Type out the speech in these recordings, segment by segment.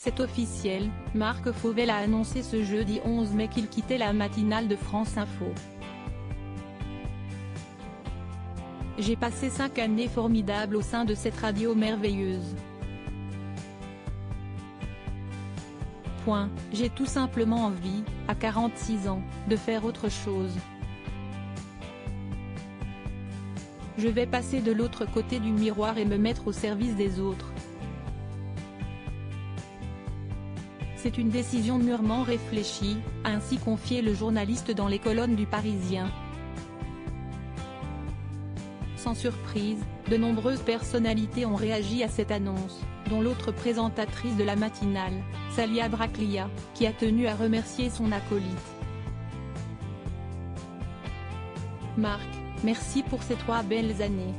C'est officiel, Marc Fauvel a annoncé ce jeudi 11 mai qu'il quittait la matinale de France Info. J'ai passé 5 années formidables au sein de cette radio merveilleuse. J'ai tout simplement envie, à 46 ans, de faire autre chose. Je vais passer de l'autre côté du miroir et me mettre au service des autres. C'est une décision mûrement réfléchie, a ainsi confié le journaliste dans les colonnes du Parisien. Sans surprise, de nombreuses personnalités ont réagi à cette annonce, dont l'autre présentatrice de la matinale, Salia Braclia, qui a tenu à remercier son acolyte. Marc, merci pour ces 3 belles années.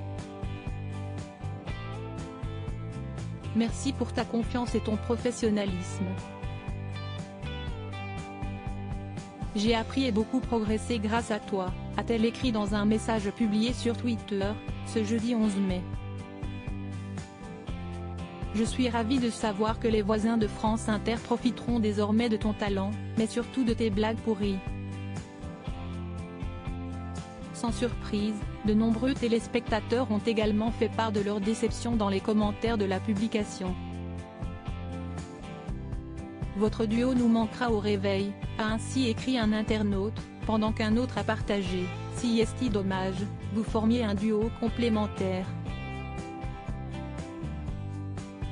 Merci pour ta confiance et ton professionnalisme. J'ai appris et beaucoup progressé grâce à toi, a-t-elle écrit dans un message publié sur Twitter, ce jeudi 11 mai. Je suis ravi de savoir que les voisins de France Inter profiteront désormais de ton talent, mais surtout de tes blagues pourries. Sans surprise, de nombreux téléspectateurs ont également fait part de leur déception dans les commentaires de la publication. Votre duo nous manquera au réveil, a ainsi écrit un internaute, pendant qu'un autre a partagé, si est dommage, vous formiez un duo complémentaire.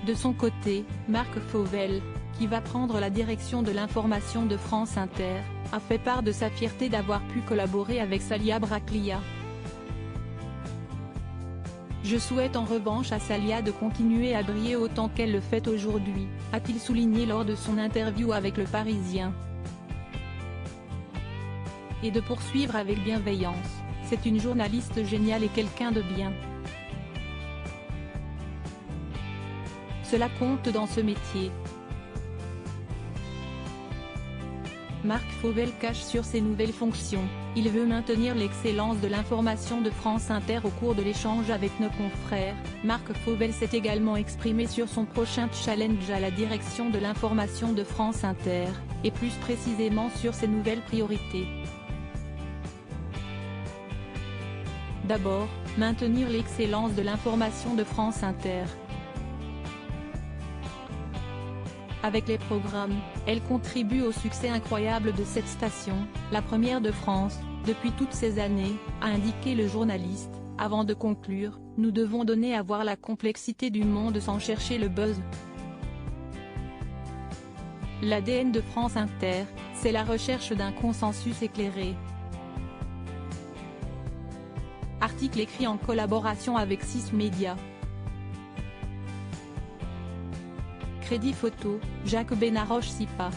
De son côté, Marc Fauvel, qui va prendre la direction de l'information de France Inter, a fait part de sa fierté d'avoir pu collaborer avec Salia Braclia. Je souhaite en revanche à Salia de continuer à briller autant qu'elle le fait aujourd'hui, a-t-il souligné lors de son interview avec Le Parisien. Et de poursuivre avec bienveillance, c'est une journaliste géniale et quelqu'un de bien. Cela compte dans ce métier. Marc Fauvel cache sur ses nouvelles fonctions, il veut maintenir l'excellence de l'information de France Inter au cours de l'échange avec nos confrères. Marc Fauvel s'est également exprimé sur son prochain challenge à la direction de l'information de France Inter, et plus précisément sur ses nouvelles priorités. D'abord, maintenir l'excellence de l'information de France Inter. Avec les programmes, elle contribue au succès incroyable de cette station, la première de France, depuis toutes ces années, a indiqué le journaliste, avant de conclure, nous devons donner à voir la complexité du monde sans chercher le buzz. L'ADN de France Inter, c'est la recherche d'un consensus éclairé. Article écrit en collaboration avec 6 médias. Crédit photo, Jacques Benaroche Sipa.